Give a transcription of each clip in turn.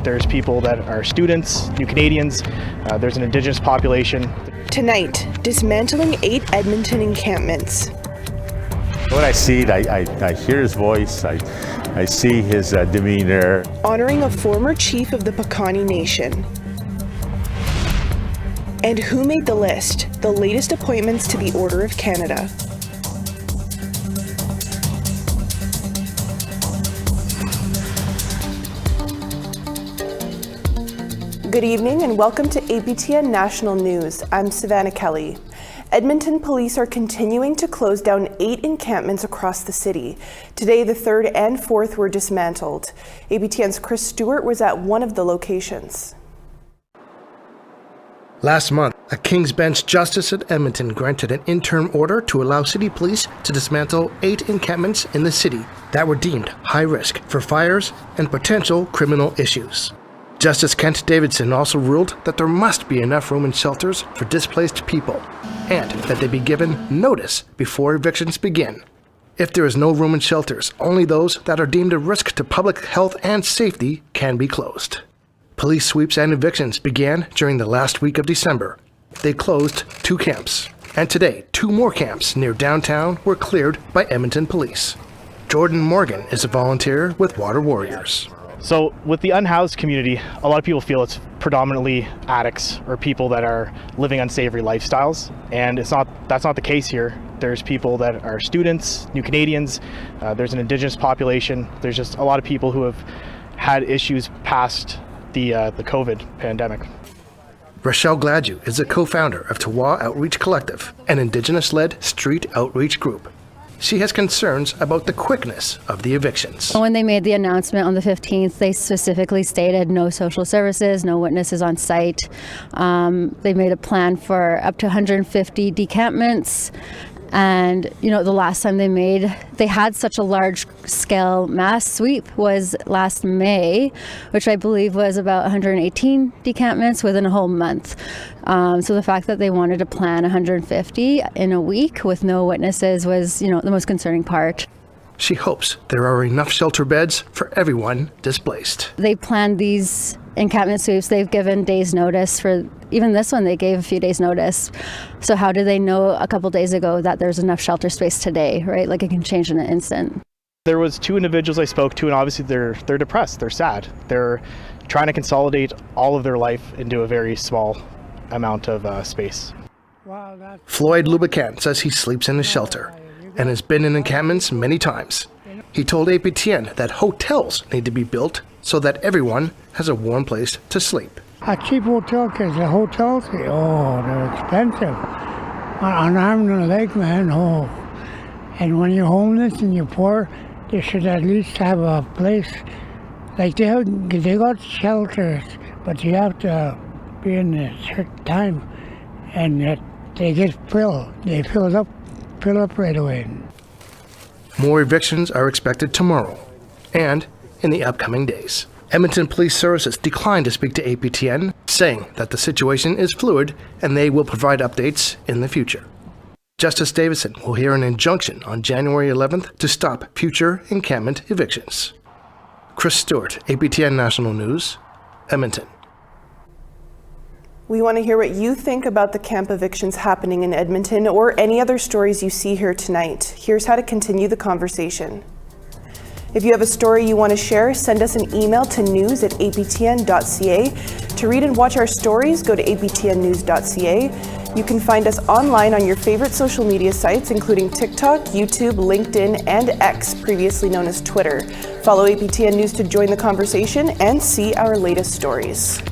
There's people that are students, new Canadians, there's an Indigenous population. Tonight, dismantling 8 Edmonton encampments. When I see it, I hear his voice, I see his demeanor. Honoring a former chief of the Piikani Nation. And who made the list? The latest appointments to the Order of Canada. Good evening and welcome to APTN National News. I'm Savannah Kelly. Edmonton police are continuing to close down 8 encampments across the city. Today, the 3rd and 4th were dismantled. APTN's Chris Stewart was at one of the locations. Last month, a King's Bench justice at Edmonton granted an interim order to allow city police to dismantle 8 encampments in the city that were deemed high risk for fires and potential criminal issues. Justice Kent Davidson also ruled that there must be enough room in shelters for displaced people and that they be given notice before evictions begin. If there is no room in shelters, only those that are deemed a risk to public health and safety can be closed. Police sweeps and evictions began during the last week of December. They closed 2 camps, and today 2 more camps near downtown were cleared by Edmonton police. Jordan Morgan is a volunteer with Water Warriors. So with the unhoused community, a lot of people feel it's predominantly addicts or people that are living unsavory lifestyles, and that's not the case here. There's people that are students, new Canadians, there's an Indigenous population, there's just a lot of people who have had issues past the COVID pandemic. Rochelle Gladue is a co-founder of Tawa Outreach Collective, an Indigenous-led street outreach group. She has concerns about the quickness of the evictions. When they made the announcement on the 15th, they specifically stated no social services, no witnesses on site. They made a plan for up to 150 decampments. And, you know, the last time they had such a large scale mass sweep was last May, which I believe was about 118 decampments within a whole month. So the fact that they wanted to plan 150 in a week with no witnesses was, you know, the most concerning part. She hopes there are enough shelter beds for everyone displaced. They planned these encampment sweeps. They've given days notice for even this one. They gave a few days notice. So how do they know a couple days ago that there's enough shelter space today, right? Like it can change in an instant. There was 2 individuals I spoke to, and obviously they're depressed, they're sad. They're trying to consolidate all of their life into a very small amount of space. Floyd Lubican says he sleeps in a shelter and has been in encampments many times. He told APTN that hotels need to be built so that everyone has a warm place to sleep. A cheap hotel, because the hotels, they're expensive. On arm and a leg, man, And when you're homeless and you're poor, they should at least have a place. Like they got shelters, but you have to be in a certain time, and they get filled. They fill up right away. More evictions are expected tomorrow and in the upcoming days. Edmonton Police Services declined to speak to APTN, saying that the situation is fluid and they will provide updates in the future. Justice Davidson will hear an injunction on January 11th to stop future encampment evictions. Chris Stewart, APTN National News, Edmonton. We want to hear what you think about the camp evictions happening in Edmonton or any other stories you see here tonight. Here's how to continue the conversation. If you have a story you want to share, send us an email to news@aptn.ca. To read and watch our stories, go to aptnnews.ca. You can find us online on your favorite social media sites, including TikTok, YouTube, LinkedIn, and X, previously known as Twitter. Follow APTN News to join the conversation and see our latest stories.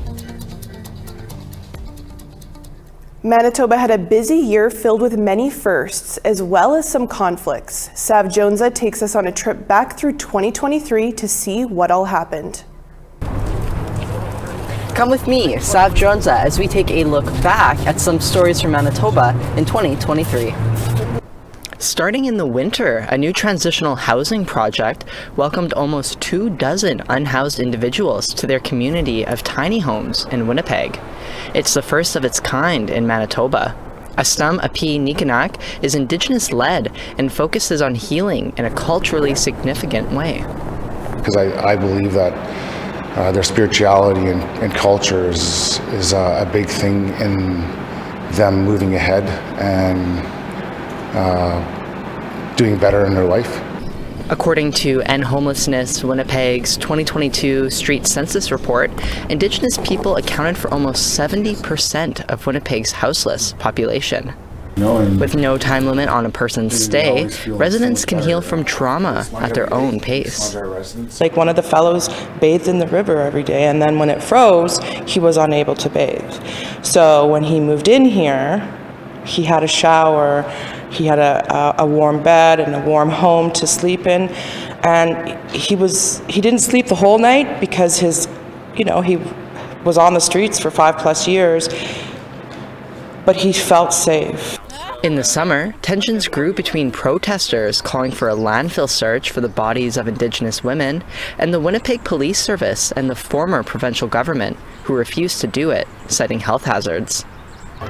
Manitoba had a busy year filled with many firsts, as well as some conflicts. Sav Jonza takes us on a trip back through 2023 to see what all happened. Come with me, Sav Jonza, as we take a look back at some stories from Manitoba in 2023. Starting in the winter, a new transitional housing project welcomed almost 24 unhoused individuals to their community of tiny homes in Winnipeg. It's the first of its kind in Manitoba. Astam Api Nikanak is Indigenous-led and focuses on healing in a culturally significant way. Because I believe that their spirituality and culture is a big thing in them moving ahead and doing better in their life. According to End Homelessness Winnipeg's 2022 Street Census report, Indigenous people accounted for almost 70% of Winnipeg's houseless population. With no time limit on a person's stay, residents can heal from trauma at their own pace. Like one of the fellows bathed in the river every day, and then when it froze, he was unable to bathe. So when he moved in here, he had a shower, he had a warm bed and a warm home to sleep in, and he didn't sleep the whole night because he was on the streets for 5+ years, but he felt safe. In the summer, tensions grew between protesters calling for a landfill search for the bodies of Indigenous women and the Winnipeg Police Service and the former provincial government, who refused to do it, citing health hazards.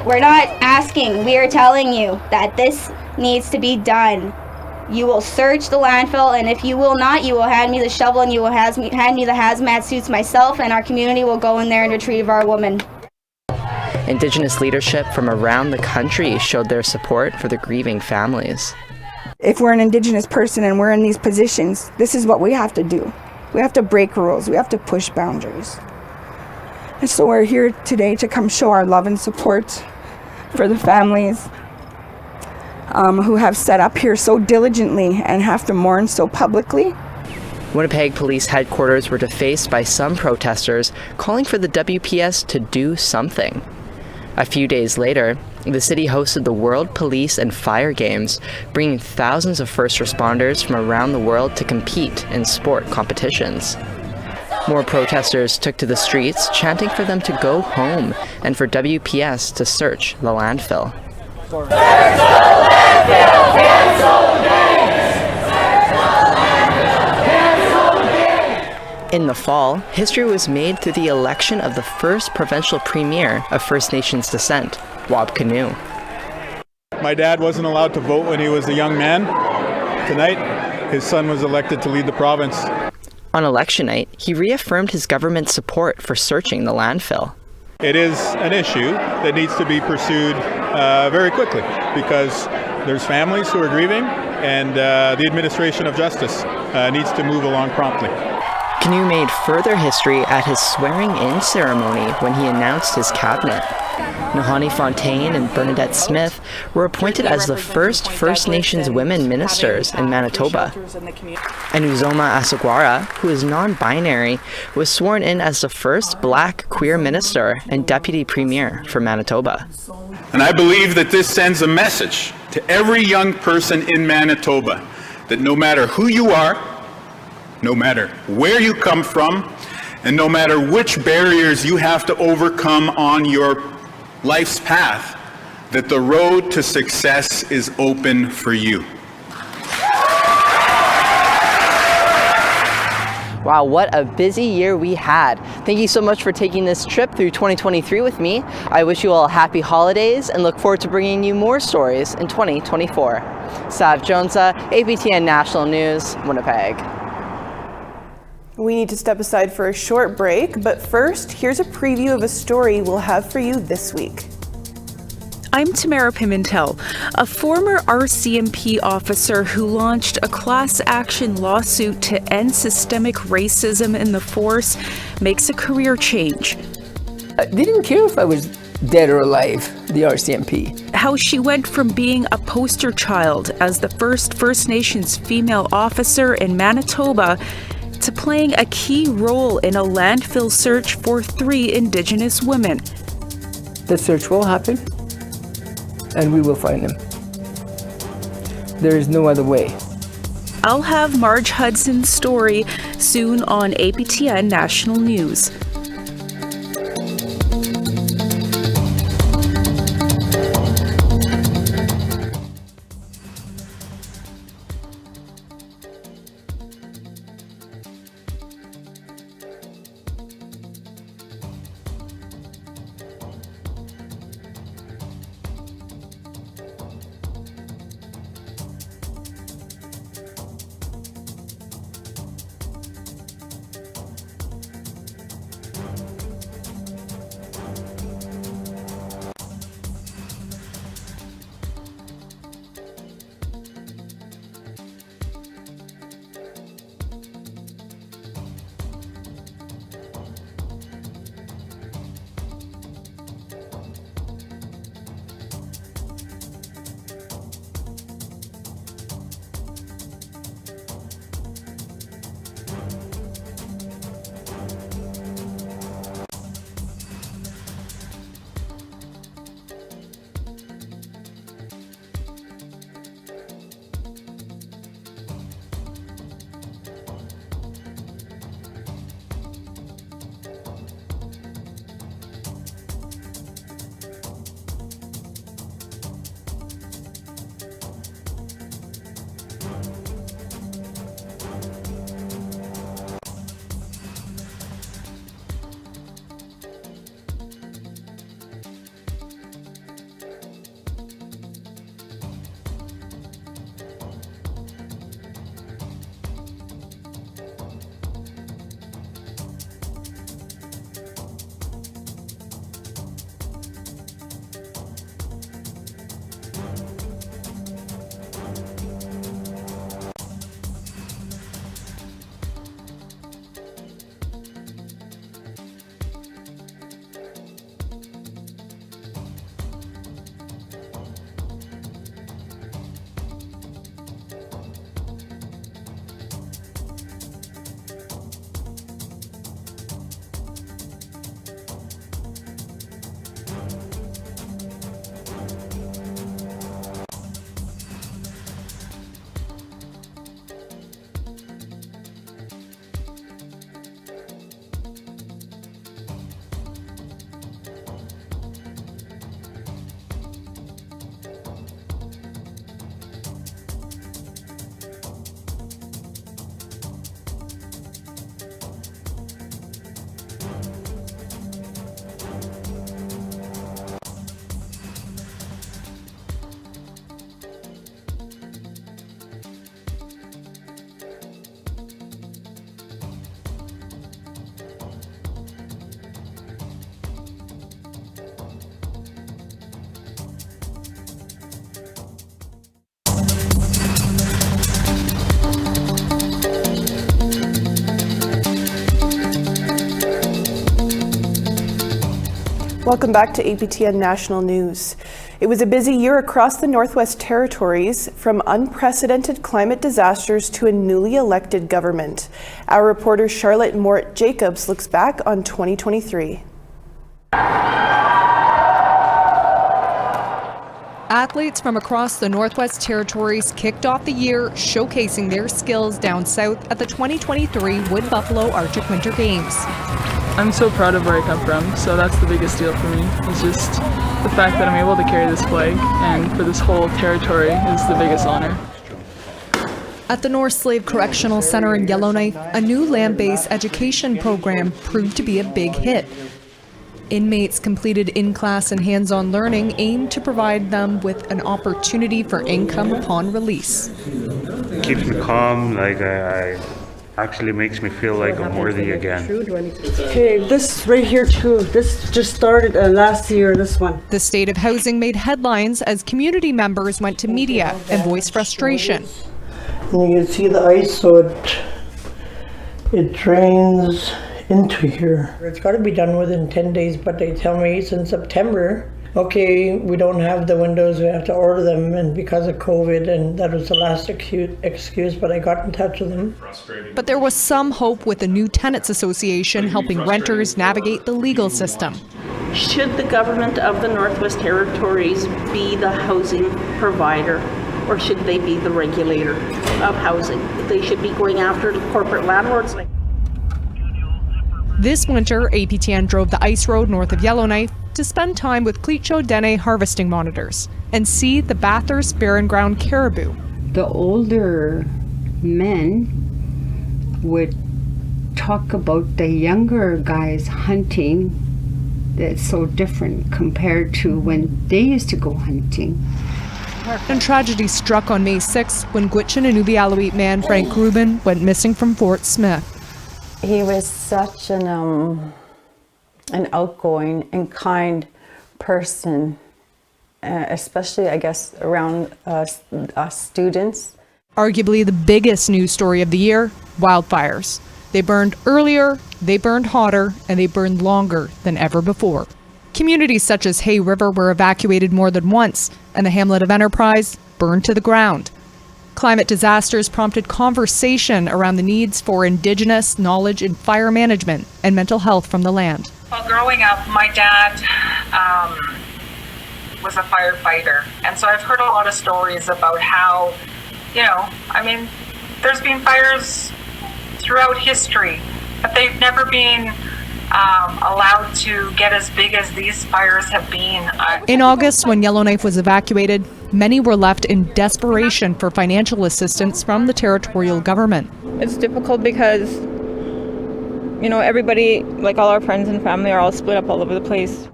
We're not asking, we are telling you that this needs to be done. You will search the landfill, and if you will not, you will hand me the shovel and you will hand me the hazmat suits myself, and our community will go in there and retrieve our woman. Indigenous leadership from around the country showed their support for the grieving families. If we're an Indigenous person and we're in these positions, this is what we have to do. We have to break rules. We have to push boundaries. And so we're here today to come show our love and support for the families who have set up here so diligently and have to mourn so publicly. Winnipeg Police Headquarters were defaced by some protesters calling for the WPS to do something. A few days later, the city hosted the World Police and Fire Games, bringing thousands of first responders from around the world to compete in sport competitions. More protesters took to the streets, chanting for them to go home and for WPS to search the landfill. In the fall, history was made through the election of the first provincial premier of First Nations descent, Wab Kinew. My dad wasn't allowed to vote when he was a young man. Tonight, his son was elected to lead the province. On election night, he reaffirmed his government's support for searching the landfill. It is an issue that needs to be pursued very quickly because there's families who are grieving and the administration of justice needs to move along promptly. Kinew made further history at his swearing-in ceremony when he announced his cabinet. Nahani Fontaine and Bernadette Smith were appointed as the first First Nations women ministers in Manitoba. And Uzoma Asagwara, who is non-binary, was sworn in as the first Black queer minister and deputy premier for Manitoba. And I believe that this sends a message to every young person in Manitoba that no matter who you are, no matter where you come from, and no matter which barriers you have to overcome on your life's path, that the road to success is open for you. Wow, what a busy year we had. Thank you so much for taking this trip through 2023 with me. I wish you all happy holidays and look forward to bringing you more stories in 2024. Sav Jonesa, APTN National News, Winnipeg. We need to step aside for a short break, but first, here's a preview of a story we'll have for you this week. I'm Tamara Pimentel, a former RCMP officer who launched a class action lawsuit to end systemic racism in the force, makes a career change. They didn't care if I was dead or alive, the RCMP. How she went from being a poster child as the first First Nations female officer in Manitoba to playing a key role in a landfill search for 3 Indigenous women. The search will happen, and we will find them. There is no other way. I'll have Marge Hudson's story soon on APTN National News. Welcome back to APTN National News. It was a busy year across the Northwest Territories, from unprecedented climate disasters to a newly elected government. Our reporter Charlotte Mort-Jacobs looks back on 2023. Athletes from across the Northwest Territories kicked off the year showcasing their skills down south at the 2023 Wood Buffalo Arctic Winter Games. I'm so proud of where I come from, so that's the biggest deal for me. It's just the fact that I'm able to carry this flag, and for this whole territory is the biggest honor. At the North Slave Correctional Center in Yellowknife, a new land-based education program proved to be a big hit. Inmates completed in-class and hands-on learning aimed to provide them with an opportunity for income upon release. It keeps me calm, I actually makes me feel like I'm worthy again. Okay, this right here too, this just started last year, this one. The state of housing made headlines as community members went to media and voiced frustration. And you can see the ice, so it drains into here. It's got to be done within 10 days, but they tell me since September, okay, we don't have the windows, we have to order them, and because of COVID, and that was the last excuse, but I got in touch with them. But there was some hope with the new Tenants Association helping renters navigate the legal system. Should the government of the Northwest Territories be the housing provider, or should they be the regulator of housing? They should be going after the corporate landlords. This winter, APTN drove the ice road north of Yellowknife to spend time with Cleacho Dene harvesting monitors and see the Bathurst Barren Ground caribou. The older men would talk about the younger guys hunting. That's so different compared to when they used to go hunting. And tragedy struck on May 6th when Gwich'in and Inuvialuit man Frank Rubin went missing from Fort Smith. He was such an outgoing and kind person, especially, I guess, around us students. Arguably the biggest news story of the year, wildfires. They burned earlier, they burned hotter, and they burned longer than ever before. Communities such as Hay River were evacuated more than once, and the hamlet of Enterprise burned to the ground. Climate disasters prompted conversation around the needs for Indigenous knowledge in fire management and mental health from the land. Well, growing up, my dad was a firefighter, and so I've heard a lot of stories about how, there's been fires throughout history, but they've never been allowed to get as big as these fires have been. In August, when Yellowknife was evacuated, many were left in desperation for financial assistance from the territorial government. It's difficult because, everybody, like all our friends and family, are all split up all over the place.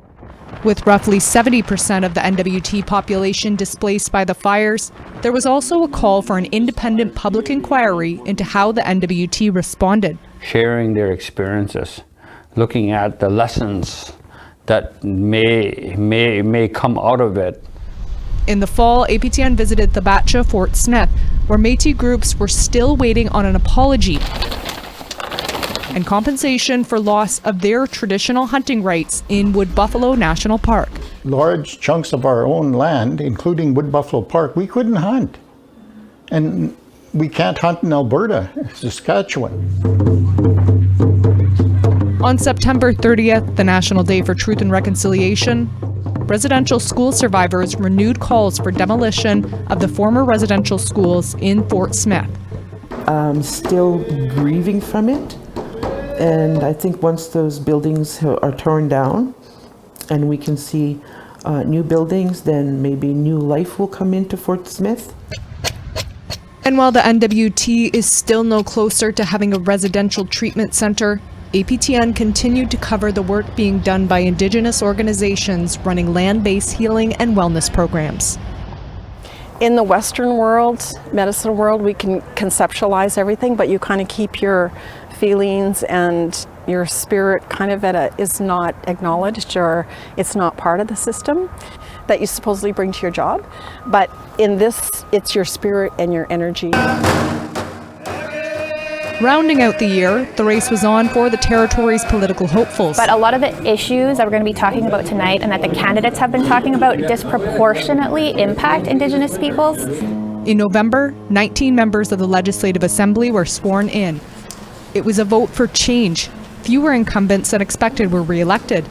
With roughly 70% of the NWT population displaced by the fires, there was also a call for an independent public inquiry into how the NWT responded. Sharing their experiences, looking at the lessons that may come out of it. In the fall, APTN visited Thabatcha Fort Smith, where Métis groups were still waiting on an apology and compensation for loss of their traditional hunting rights in Wood Buffalo National Park. Large chunks of our own land, including Wood Buffalo Park, we couldn't hunt. And we can't hunt in Alberta, Saskatchewan. On September 30th, the National Day for Truth and Reconciliation, residential school survivors renewed calls for demolition of the former residential schools in Fort Smith. I'm still grieving from it, and I think once those buildings are torn down and we can see new buildings, then maybe new life will come into Fort Smith. And while the NWT is still no closer to having a residential treatment center, APTN continued to cover the work being done by Indigenous organizations running land-based healing and wellness programs. In the Western world, medicine world, we can conceptualize everything, but you kind of keep your feelings and your spirit kind of is not acknowledged, or it's not part of the system that you supposedly bring to your job. But in this, it's your spirit and your energy. Rounding out the year, the race was on for the territory's political hopefuls. But a lot of the issues that we're going to be talking about tonight and that the candidates have been talking about disproportionately impact Indigenous peoples. In November, 19 members of the Legislative Assembly were sworn in. It was a vote for change. Fewer incumbents than expected were re-elected.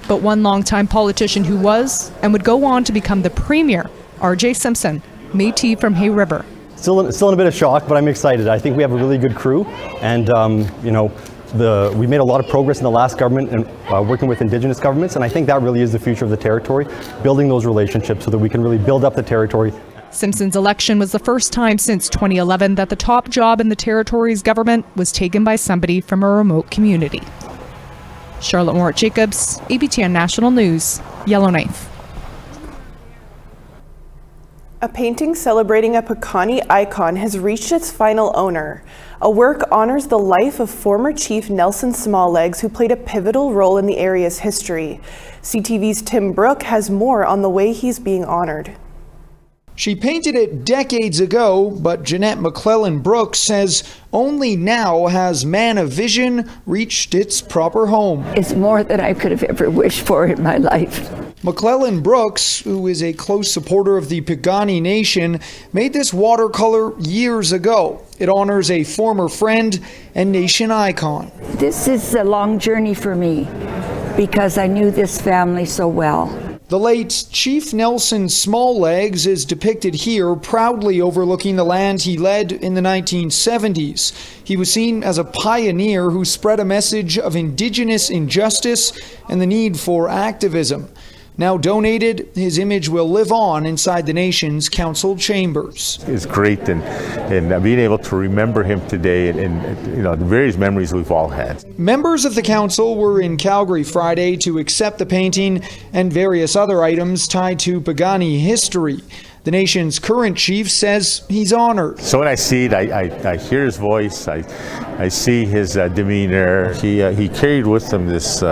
But one longtime politician who was and would go on to become the Premier, R.J. Simpson, Métis from Hay River. Still in a bit of shock, but I'm excited. I think we have a really good crew, and we made a lot of progress in the last government and working with Indigenous governments, and I think that really is the future of the territory, building those relationships so that we can really build up the territory. Simpson's election was the first time since 2011 that the top job in the territory's government was taken by somebody from a remote community. Charlotte Moritz-Jacobs, APTN National News, Yellowknife. A painting celebrating a Piikani icon has reached its final owner. A work honors the life of former Chief Nelson Smalllegs, who played a pivotal role in the area's history. CTV's Tim Brooke has more on the way he's being honored. She painted it decades ago, but Jeanette McClellan Brooks says only now has Man of Vision reached its proper home. It's more than I could have ever wished for in my life. McClellan Brooks, who is a close supporter of the Piikani Nation, made this watercolor years ago. It honors a former friend and nation icon. This is a long journey for me because I knew this family so well. The late Chief Nelson Smalllegs is depicted here proudly overlooking the land he led in the 1970s. He was seen as a pioneer who spread a message of Indigenous injustice and the need for activism. Now donated, his image will live on inside the nation's council chambers. It's great and being able to remember him today and the various memories we've all had. Members of the council were in Calgary Friday to accept the painting and various other items tied to Piikani history. The nation's current chief says he's honored. So when I see it, I hear his voice, I see his demeanor. He carried with him this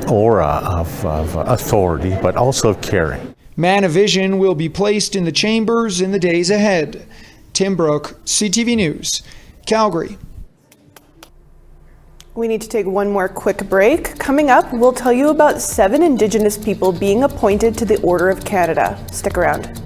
aura of authority, but also of caring. Man of Vision will be placed in the chambers in the days ahead. Tim Brooke, CTV News, Calgary. We need to take one more quick break. Coming up, we'll tell you about 7 Indigenous people being appointed to the Order of Canada. Stick around.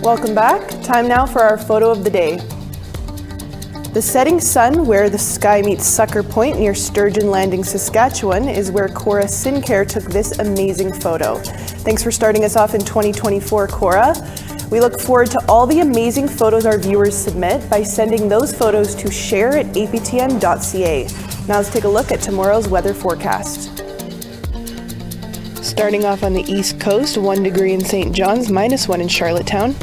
Welcome back. Time now for our photo of the day. The setting sun, where the sky meets Sucker Point near Sturgeon Landing, Saskatchewan, is where Cora Sinclair took this amazing photo. Thanks for starting us off in 2024, Cora. We look forward to all the amazing photos our viewers submit by sending those photos to share@aptn.ca. Now let's take a look at tomorrow's weather forecast. Starting off on the east coast, 1 degree in St. John's, -1 in Charlottetown.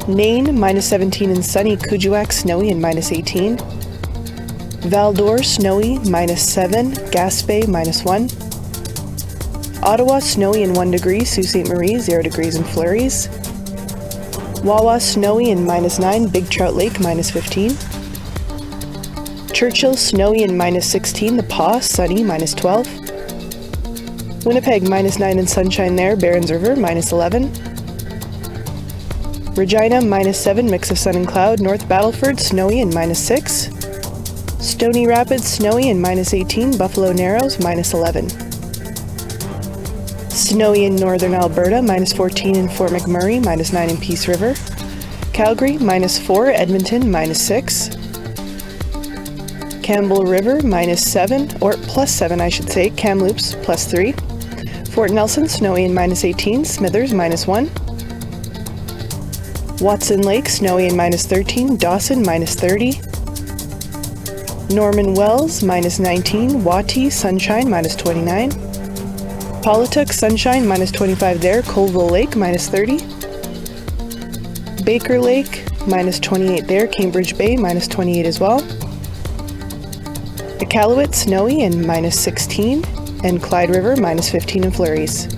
Nain, -17 and sunny. Kuujjuaq, snowy and -18. Val-d'Or, snowy, -7. Gaspé, -1. Ottawa, snowy and 1 degree. Sault Ste. Marie, 0 degrees and flurries. Wawa, snowy and -9. Big Trout Lake, -15. Churchill, snowy and -16. The Pas, sunny, -12. Winnipeg, -9 and sunshine there. Barons River, -11. Regina, -7, mix of sun and cloud. North Battleford, snowy and -6. Stony Rapids, snowy and -18. Buffalo Narrows, -11. Snowy in northern Alberta, -14 in Fort McMurray, -9 in Peace River. Calgary, -4. Edmonton, -6. Campbell River, -7, or +7 I should say. Kamloops, +3. Fort Nelson, snowy and -18. Smithers, -1. Watson Lake, snowy and -13. Dawson, -30. Norman Wells, -19. Wati, sunshine, -29. Paulituck, sunshine, -25 there. Colville Lake, -30. Baker Lake, -28 there. Cambridge Bay, -28 as well. Iqaluit, snowy and -16. And Clyde River, -15 in flurries.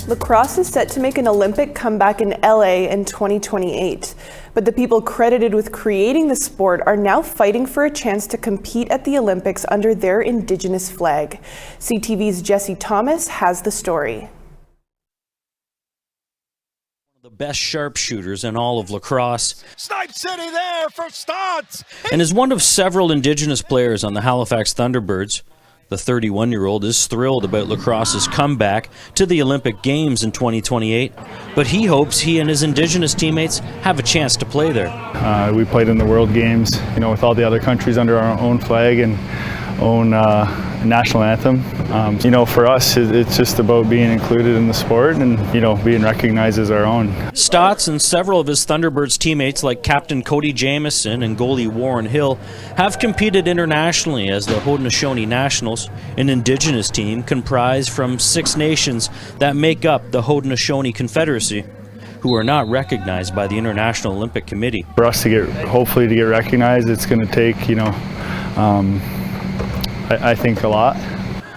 Lacrosse is set to make an Olympic comeback in LA in 2028, but the people credited with creating the sport are now fighting for a chance to compete at the Olympics under their Indigenous flag. CTV's Jesse Thomas has the story. The best sharpshooters in all of lacrosse. Snipe City there for Stotts! And is one of several Indigenous players on the Halifax Thunderbirds. The 31-year-old is thrilled about lacrosse's comeback to the Olympic Games in 2028, but he hopes he and his Indigenous teammates have a chance to play there. We played in the World Games, with all the other countries under our own flag and own national anthem. For us, it's just about being included in the sport and, being recognized as our own. Stotts and several of his Thunderbirds teammates like Captain Cody Jamieson and goalie Warren Hill have competed internationally as the Haudenosaunee Nationals, an Indigenous team comprised from 6 nations that make up the Haudenosaunee Confederacy, who are not recognized by the International Olympic Committee. For us to hopefully get recognized, it's going to take, I think a lot.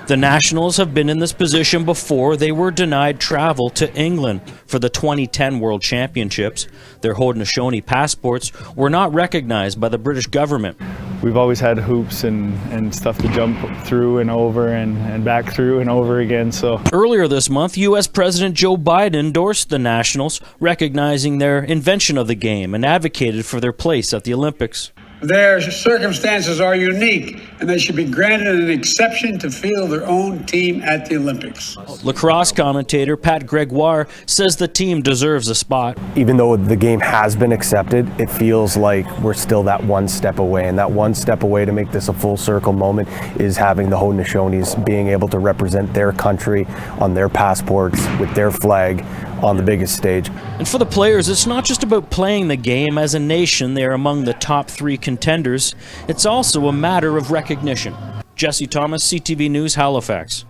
The Nationals have been in this position before. They were denied travel to England for the 2010 World Championships. Their Haudenosaunee passports were not recognized by the British government. We've always had hoops and stuff to jump through and over and back through and over again. So earlier this month, U.S. President Joe Biden endorsed the Nationals, recognizing their invention of the game and advocated for their place at the Olympics. Their circumstances are unique, and they should be granted an exception to field their own team at the Olympics. Lacrosse commentator Pat Gregoire says the team deserves a spot. Even though the game has been accepted, it feels like we're still that one step away, and that one step away to make this a full circle moment is having the Haudenosaunees being able to represent their country on their passports with their flag on the biggest stage. And for the players, it's not just about playing the game. As a nation, they are among the top 3 contenders. It's also a matter of recognition. Jesse Thomas, CTV News, Halifax.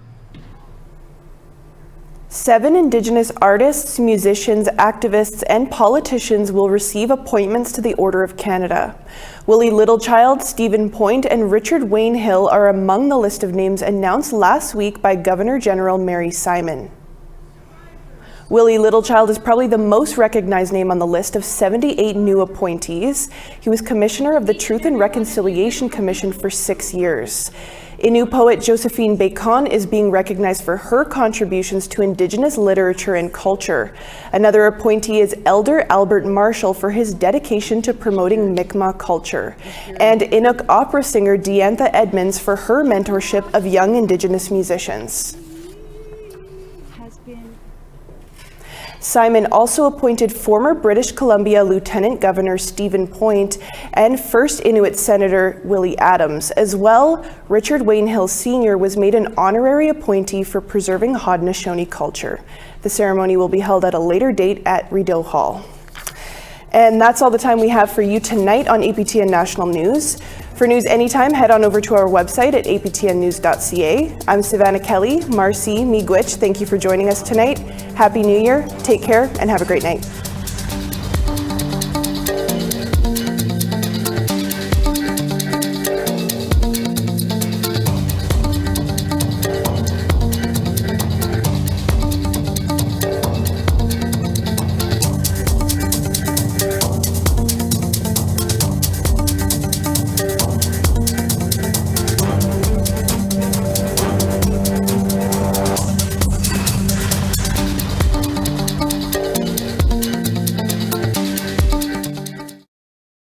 7 Indigenous artists, musicians, activists, and politicians will receive appointments to the Order of Canada. Willie Littlechild, Stephen Point, and Richard Wayne Hill are among the list of names announced last week by Governor General Mary Simon. Willie Littlechild is probably the most recognized name on the list of 78 new appointees. He was commissioner of the Truth and Reconciliation Commission for 6 years. Innu poet Josephine Bacon is being recognized for her contributions to Indigenous literature and culture. Another appointee is Elder Albert Marshall for his dedication to promoting Mi'kmaq culture. And Inuk opera singer Diantha Edmonds for her mentorship of young Indigenous musicians. Simon also appointed former British Columbia Lieutenant Governor Stephen Point and First Inuit Senator Willie Adams. As well, Richard Wainhill Sr. was made an honorary appointee for preserving Haudenosaunee culture. The ceremony will be held at a later date at Rideau Hall. And that's all the time we have for you tonight on APTN National News. For news anytime, head on over to our website at aptnnews.ca. I'm Savannah Kelly, Marcy Miigwech. Thank you for joining us tonight. Happy New Year, take care, and have a great night.